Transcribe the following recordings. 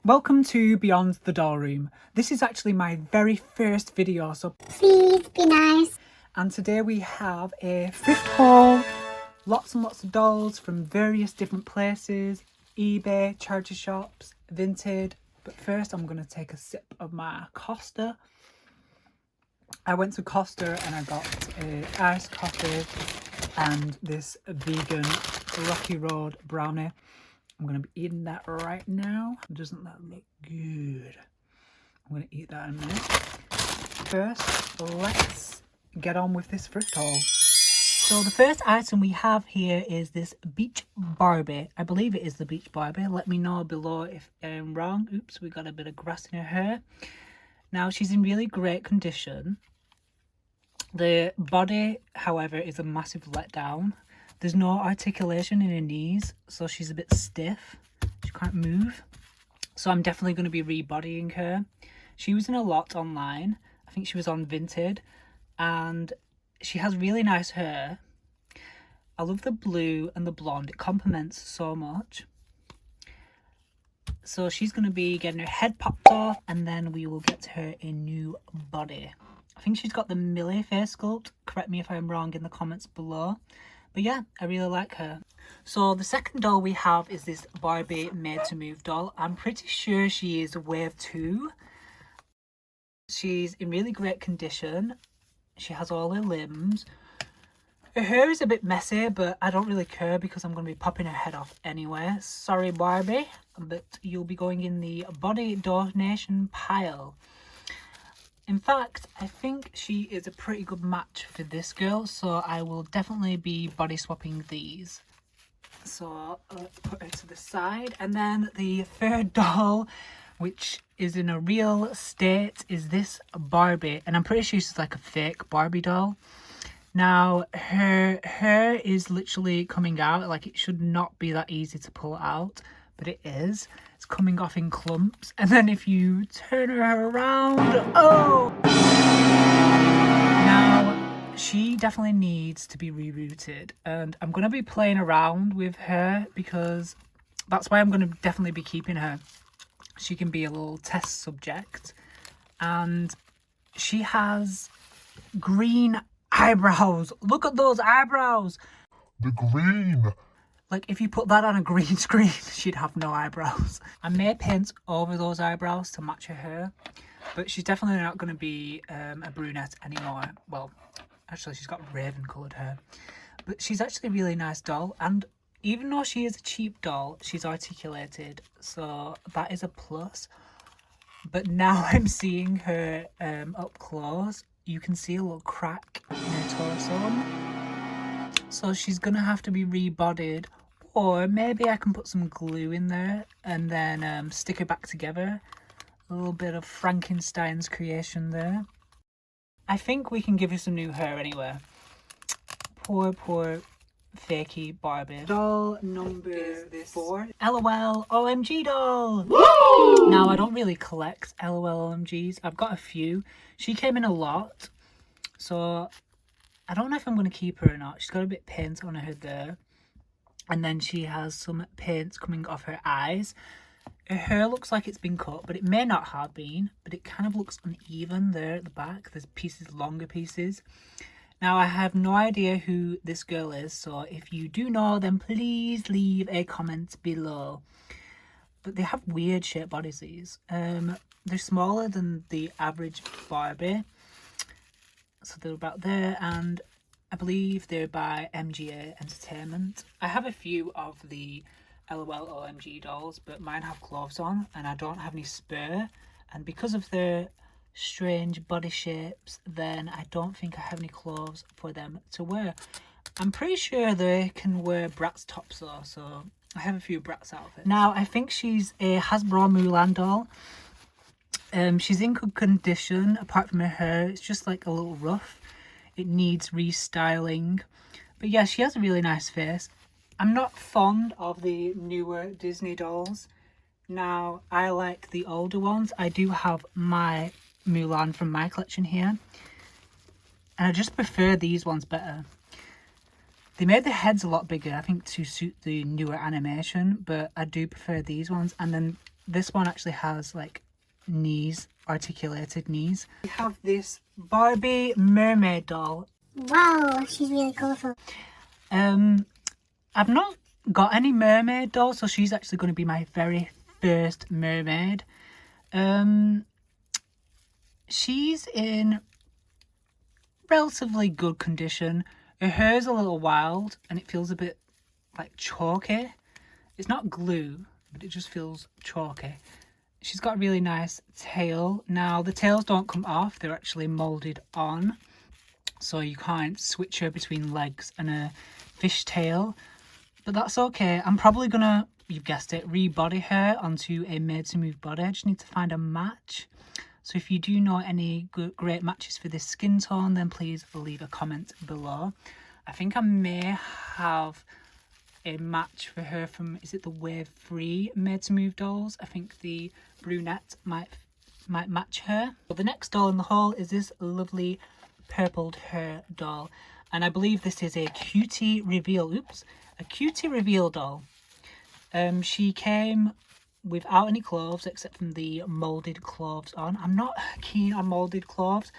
Welcome to Beyond the Doll Room. This is actually my very first video, so please be nice. And today we have a thrift haul. Lots and lots of dolls from various different places. eBay, charity shops, Vinted. But first I'm going to take a sip of my Costa. I went to Costa and I got a iced coffee and this vegan Rocky Road brownie. I'm going to be eating that right now. Doesn't that look good? I'm going to eat that in a minute. First, let's get on with this thrift haul. So the first item we have here is this beach Barbie. I believe it is the beach Barbie. Let me know below if I'm wrong. Oops, we got a bit of grass in her hair. Now, she's in really great condition. The body, however, is a massive letdown. There's no articulation in her knees, so she's a bit stiff. She can't move. So I'm definitely going to be rebodying her. She was in a lot online. I think she was on Vinted. And she has really nice hair. I love the blue and the blonde. It complements so much. So she's going to be getting her head popped off, and then we will get her a new body. I think she's got the Millie face sculpt. Correct me if I'm wrong in the comments below. But yeah, I really like her. So the second doll we have is this Barbie Made to Move doll. I'm pretty sure she is wave 2. She's in really great condition. She has all her limbs. Her hair is a bit messy, but I don't really care because I'm going to be popping her head off anyway. Sorry, Barbie, but you'll be going in the body donation pile. In fact, I think she is a pretty good match for this girl, so I will definitely be body swapping these. So let's put her to the side. And then the third doll, which is in a real state, is this Barbie. And I'm pretty sure she's like a fake Barbie doll. Now, her hair is literally coming out. Like, it should not be that easy to pull out, but it is. It's coming off in clumps. And then if you turn her around, oh! Now, she definitely needs to be rerouted. And I'm going to be playing around with her because that's why I'm going to definitely be keeping her. She can be a little test subject. And she has green eyebrows. Look at those eyebrows. The green. Like, if you put that on a green screen, she'd have no eyebrows. I may paint over those eyebrows to match her hair, but she's definitely not going to be a brunette anymore. Well, actually, she's got raven coloured hair. But she's actually a really nice doll, and even though she is a cheap doll, she's articulated, so that is a plus. But now I'm seeing her up close. You can see a little crack in her torso. So she's going to have to be rebodied, or maybe I can put some glue in there and then stick her back together. A little bit of Frankenstein's creation there. I think we can give her some new hair anyway. Poor fakey Barbie. Doll number 4. LOL OMG doll! Woo! Now, I don't really collect LOL OMGs. I've got a few. She came in a lot, so I don't know if I'm going to keep her or not. She's got a bit of paint on her head there. And then she has some paint coming off her eyes. Her hair looks like it's been cut, but it may not have been. But it kind of looks uneven there at the back. There's pieces, longer pieces. Now, I have no idea who this girl is. So if you do know, then please leave a comment below. But they have weird shaped bodies, these. They're smaller than the average Barbie. So they're about there, and I believe they're by MGA Entertainment. I have a few of the LOL OMG dolls, but mine have gloves on and I don't have any spare. And because of their strange body shapes, then I don't think I have any clothes for them to wear. I'm pretty sure they can wear Bratz tops though, so I have a few Bratz outfits. Now, I think she's a Hasbro Mulan doll. She's in good condition, apart from her hair. It's just like a little rough. It needs restyling. But yeah, she has a really nice face. I'm not fond of the newer Disney dolls. Now, I like the older ones. I do have my Mulan from my collection here. And I just prefer these ones better. They made the heads a lot bigger, I think, to suit the newer animation, but I do prefer these ones. And then this one actually has like knees, articulated knees. We have this Barbie mermaid doll. Wow, she's really colourful. I've not got any mermaid dolls, so she's actually going to be my very first mermaid. She's in relatively good condition. Her hair's a little wild and it feels a bit like chalky. It's not glue, but it just feels chalky. She's got a really nice tail. Now the tails don't come off, they're actually moulded on, so you can't switch her between legs and a fish tail, but that's okay. I'm probably gonna, you've guessed it, rebody her onto a made to move body. I just need to find a match. So if you do know any great matches for this skin tone, then please leave a comment below. I think I may have a match for her from, is it the Wave 3 made to move dolls? I think the brunette might match her. But the next doll in the haul is this lovely purpled hair doll. And I believe this is a cutie reveal, a cutie reveal doll. She came without any clothes except from the moulded clothes on. I'm not keen on moulded clothes,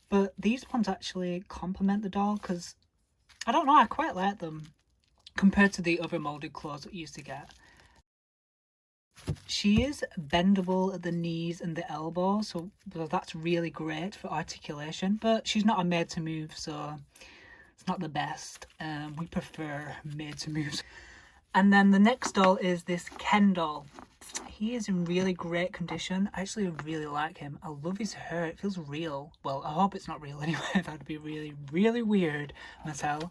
but these ones actually complement the doll because, I don't know, I quite like them compared to the other moulded clothes that you used to get. She is bendable at the knees and the elbows, so that's really great for articulation, but she's not a made to move, so it's not the best. We prefer made to moves. And then the next doll is this Ken doll. He is in really great condition. I actually really like him. I love his hair. It feels real. Well, I hope it's not real anyway. That'd be really, really weird, Mattel.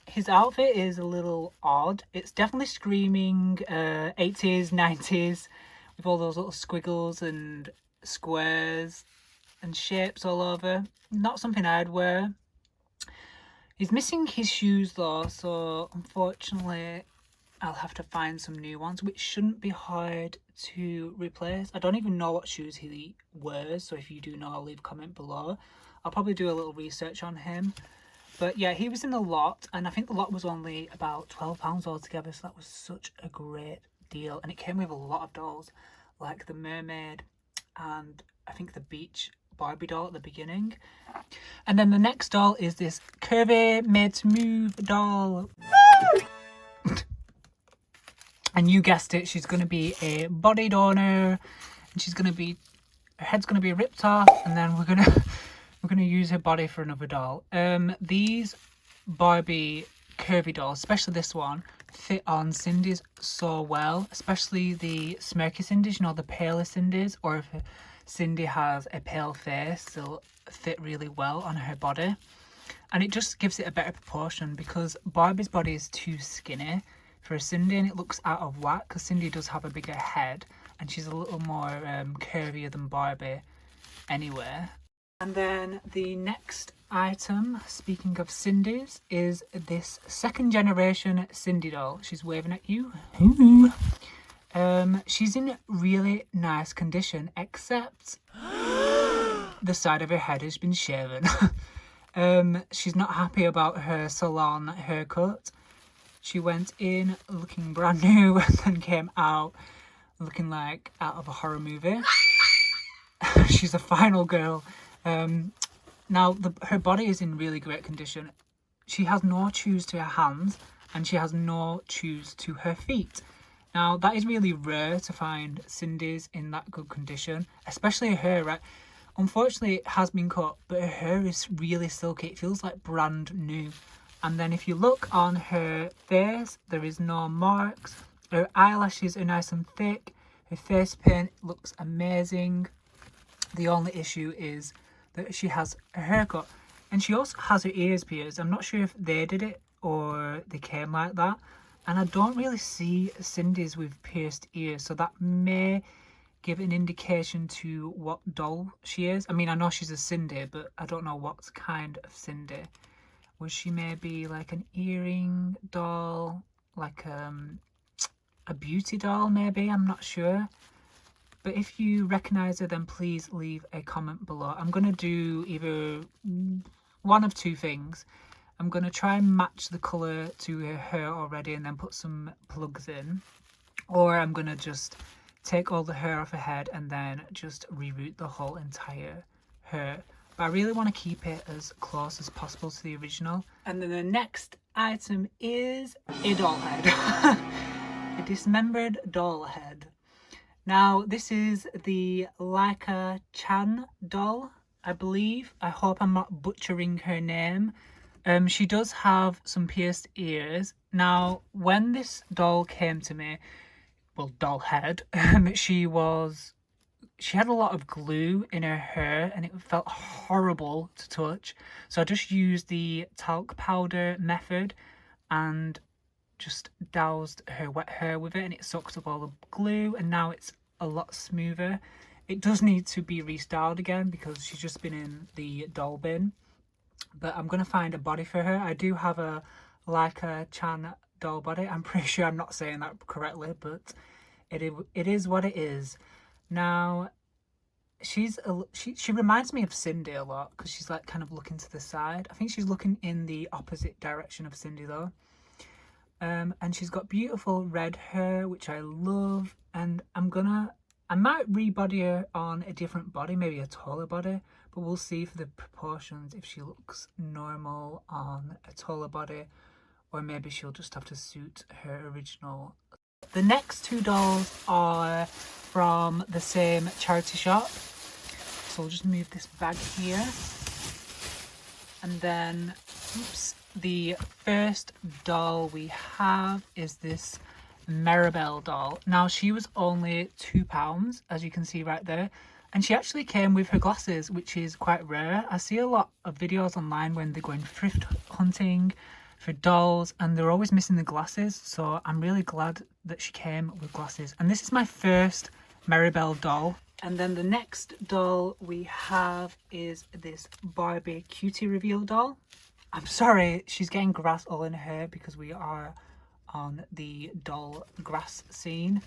His outfit is a little odd. It's definitely screaming 80s, 90s with all those little squiggles and squares and shapes all over. Not something I'd wear. He's missing his shoes though, so unfortunately I'll have to find some new ones, which shouldn't be hard to replace. I don't even know what shoes he wears, so if you do know, leave a comment below. I'll probably do a little research on him. But yeah, he was in the lot, and I think the lot was only about £12 altogether, so that was such a great deal. And it came with a lot of dolls, like the mermaid and I think the beach Barbie doll at the beginning. And then the next doll is this curvy made to move doll. And you guessed it, she's going to be a body donor, and she's going to be, her head's going to be ripped off, and then we're going to use her body for another doll. These Barbie curvy dolls, especially this one, fit on Sindy's so well, especially the smirky Sindy's, you know, the paler Sindy's, or if Sindy has a pale face, they'll fit really well on her body. And it just gives it a better proportion, because Barbie's body is too skinny for Sindy, and it looks out of whack because Sindy does have a bigger head and she's a little more curvier than Barbie anyway. And then the next item, speaking of Sindy's, is this second generation Sindy doll. She's waving at you. Ooh. She's in really nice condition, except the side of her head has been shaven. She's not happy about her salon haircut. She went in looking brand new and then came out looking like out of a horror movie. She's a final girl. Now, her body is in really great condition. She has no chews to her hands and she has no chews to her feet. Now, that is really rare to find Sindy's in that good condition, especially her hair, right? Unfortunately, it has been cut, but her hair is really silky. It feels like brand new. And then if you look on her face, there is no marks. Her eyelashes are nice and thick. Her face paint looks amazing. The only issue is that she has a haircut. And she also has her ears pierced. I'm not sure if they did it or they came like that. And I don't really see Sindy's with pierced ears, so that may give an indication to what doll she is. I mean, I know she's a Sindy, but I don't know what kind of Sindy. Was she maybe like an earring doll, like a beauty doll maybe? I'm not sure. But if you recognise her, then please leave a comment below. I'm going to do either one of two things. I'm going to try and match the colour to her hair already and then put some plugs in. Or I'm going to just take all the hair off her head and then just reroute the whole entire hair. But I really want to keep it as close as possible to the original. And then the next item is a doll head. A dismembered doll head. Now, this is the Laika Chan doll, I believe. I hope I'm not butchering her name. She does have some pierced ears. Now, when this doll came to me, well, doll head, she had a lot of glue in her hair and it felt horrible to touch. So I just used the talc powder method and just doused her wet hair with it, and it sucked up all the glue, and now it's a lot smoother. It does need to be restyled again because she's just been in the doll bin, but I'm gonna find a body for her. I do have a Laika Chan doll body. I'm pretty sure I'm not saying that correctly, but it is what it is. Now she reminds me of Sindy a lot because she's like kind of looking to the side. I think she's looking in the opposite direction of Sindy though. And she's got beautiful red hair, which I love, and I might rebody her on a different body, maybe a taller body, but we'll see for the proportions if she looks normal on a taller body, or maybe she'll just have to suit her original. The next two dolls are from the same charity shop, so we'll just move this bag here, and then the first doll we have is this Maribel doll. Now, she was only £2, as you can see right there, and she actually came with her glasses, which is quite rare. I see a lot of videos online when they're going thrift hunting for dolls and they're always missing the glasses, so I'm really glad that she came with glasses. And this is my first Maribel doll. And then the next doll we have is this Barbie cutie reveal doll. I'm sorry, she's getting grass all in her hair because we are on the doll grass scene.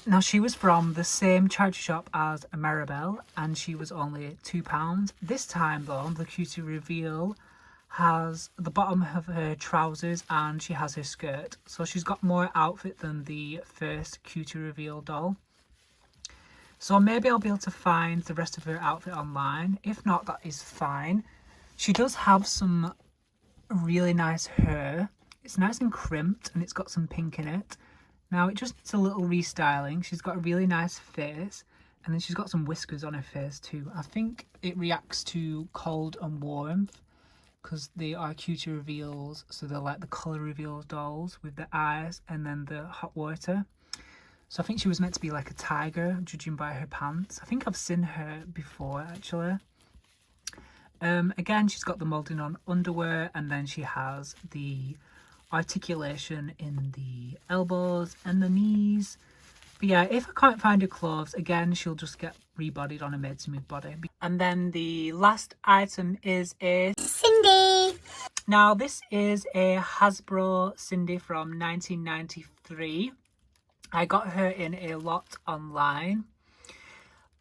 Now, she was from the same charity shop as Maribel and she was only £2. This time though, the cutie reveal has the bottom of her trousers and she has her skirt. So she's got more outfit than the first cutie reveal doll. So maybe I'll be able to find the rest of her outfit online. If not, that is fine. She does have some really nice hair. It's nice and crimped and it's got some pink in it. Now, it just needs a little restyling. She's got a really nice face and then she's got some whiskers on her face too. I think it reacts to cold and warmth because they are cutie reveals. So they're like the colour reveal dolls with the eyes and then the hot water. So I think she was meant to be like a tiger, judging by her pants. I think I've seen her before actually. Again, she's got the moulding on underwear and then she has the articulation in the elbows and the knees. But yeah, if I can't find her clothes, again, she'll just get rebodied on a made to move body. And then the last item is a Sindy. Now, this is a Hasbro Sindy from 1993. I got her in a lot online.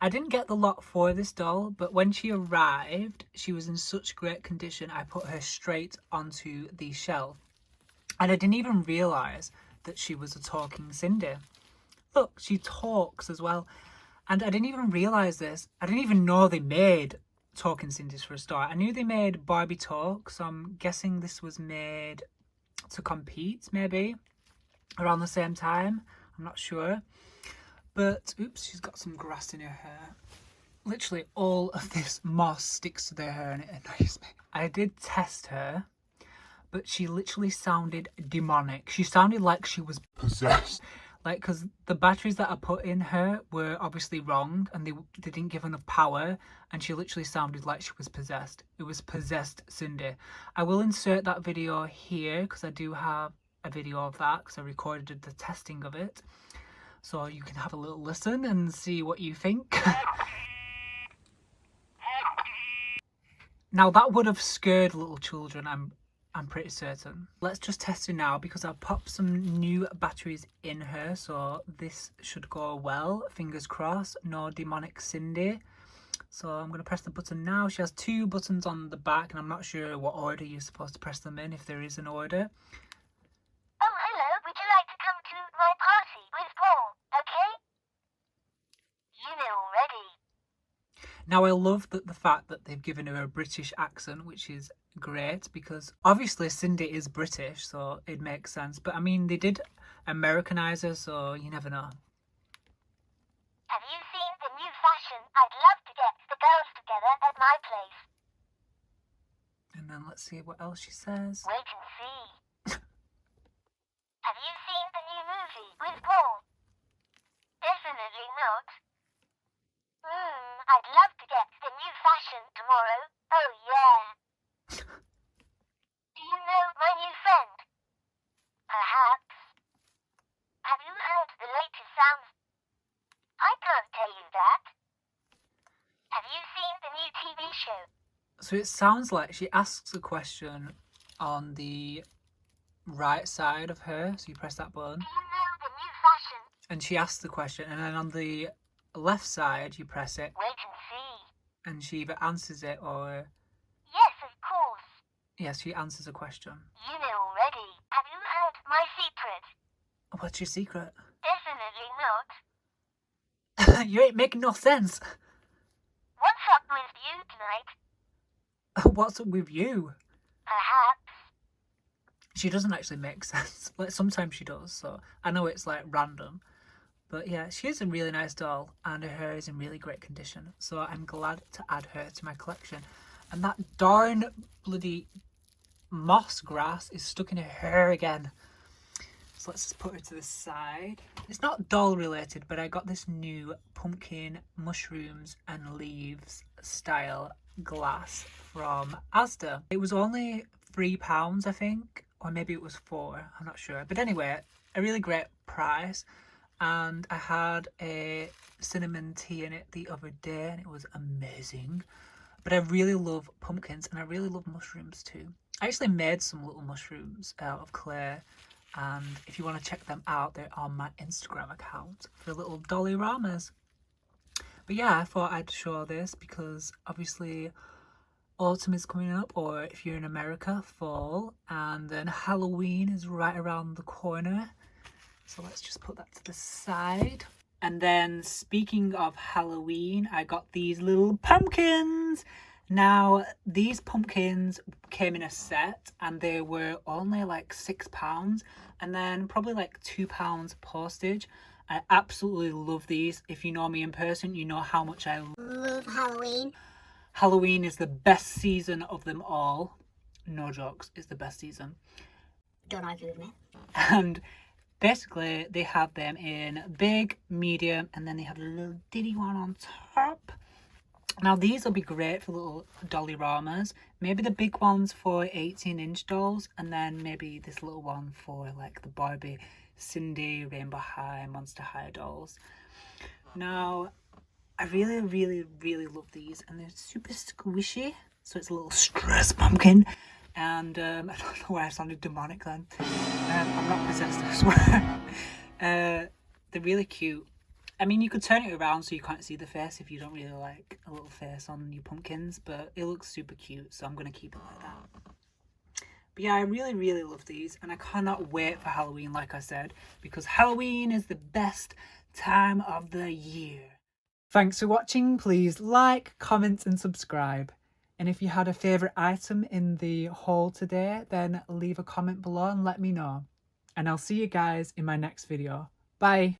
I didn't get the lot for this doll, but when she arrived, she was in such great condition, I put her straight onto the shelf. And I didn't even realise that she was a talking Sindy. Look, she talks as well. And I didn't even realise this. I didn't even know they made talking Sindys for a start. I knew they made Barbie Talk, so I'm guessing this was made to compete, maybe, around the same time. I'm not sure. But, oops, she's got some grass in her hair. Literally all of this moss sticks to their hair and it annoys me. I did test her, but she literally sounded demonic. She sounded like she was Possessed. like, because the batteries that I put in her were obviously wrong and they didn't give enough power, and she literally sounded like she was possessed. It was possessed Sindy. I will insert that video here because I do have a video of that because I recorded the testing of it. So you can have a little listen and see what you think. Now, that would have scared little children, I'm pretty certain. Let's just test her now because I've popped some new batteries in her, so this should go well. Fingers crossed, no demonic Sindy. So I'm going to press the button now. She has 2 buttons on the back, and I'm not sure what order you're supposed to press them in, if there is an order. Oh, hello. Would you like to come to my party with Paul? Okay? You know already. Now I love the fact that they've given her a British accent, which is great, because obviously Sindy is British, so it makes sense. But I mean, they did Americanize her, so you never know. Have you seen the new fashion? I'd love to get the girls together at my place. And then let's see what else she says. Wait and see. Have you seen the new movie with Paul? Definitely not. I'd love to get the new fashion tomorrow. Oh yeah. Do you know my new friend? Perhaps. Have you heard the latest sounds? I can't tell you that. Have you seen the new TV show? So it sounds like she asks a question on the right side of her. So you press that button. Do you know the new fashion? And she asks the question, and then on the left side you press it, Wait and see. and she either answers it or Yes, of course. yes, she answers a question. You know already. Have you heard my secret? What's your secret? Definitely not. You ain't making no sense. What's up with you tonight? What's up with you? Perhaps. She doesn't actually make sense. Like sometimes she does, so I know it's like random. But yeah, she is a really nice doll, and her hair is in really great condition. So I'm glad to add her to my collection. And that darn bloody moss grass is stuck in her hair again. So let's just put her to the side. It's not doll related, but I got this new pumpkin, mushrooms and leaves style glass from Asda. It was only £3, I think, or maybe it was 4, I'm not sure. But anyway, a really great price. And I had a cinnamon tea in it the other day, and it was amazing. But I really love pumpkins, and I really love mushrooms too. I actually made some little mushrooms out of clay, and if you want to check them out, they're on my Instagram account for little dolly ramas. But yeah, I thought I'd show this because obviously autumn is coming up, or if you're in America, fall, and then Halloween is right around the corner. So let's just put that to the side. And then speaking of Halloween, I got these little pumpkins. Now, these pumpkins came in a set, and they were only like £6, and then probably like £2 postage. I absolutely love these. If you know me in person, you know how much I Love Halloween. Halloween is the best season of them all. No jokes, it's the best season. Don't argue with me. And basically, they have them in big, medium, and then they have a little diddy one on top. Now, these will be great for little dolly ramas. Maybe the big ones for 18-inch dolls, and then maybe this little one for like the Barbie, Sindy, Rainbow High, Monster High dolls. Now, I really, really, really love these, and they're super squishy. So it's a little stress pumpkin. And I don't know why I sounded demonic then. I'm not possessed, I swear. They're really cute. I mean, you could turn it around so you can't see the face if you don't really like a little face on your pumpkins, but it looks super cute, so I'm going to keep it like that. But yeah, I really, really love these, and I cannot wait for Halloween, like I said, because Halloween is the best time of the year. Thanks for watching. Please like, comment and subscribe. And if you had a favourite item in the haul today, then leave a comment below and let me know. And I'll see you guys in my next video. Bye!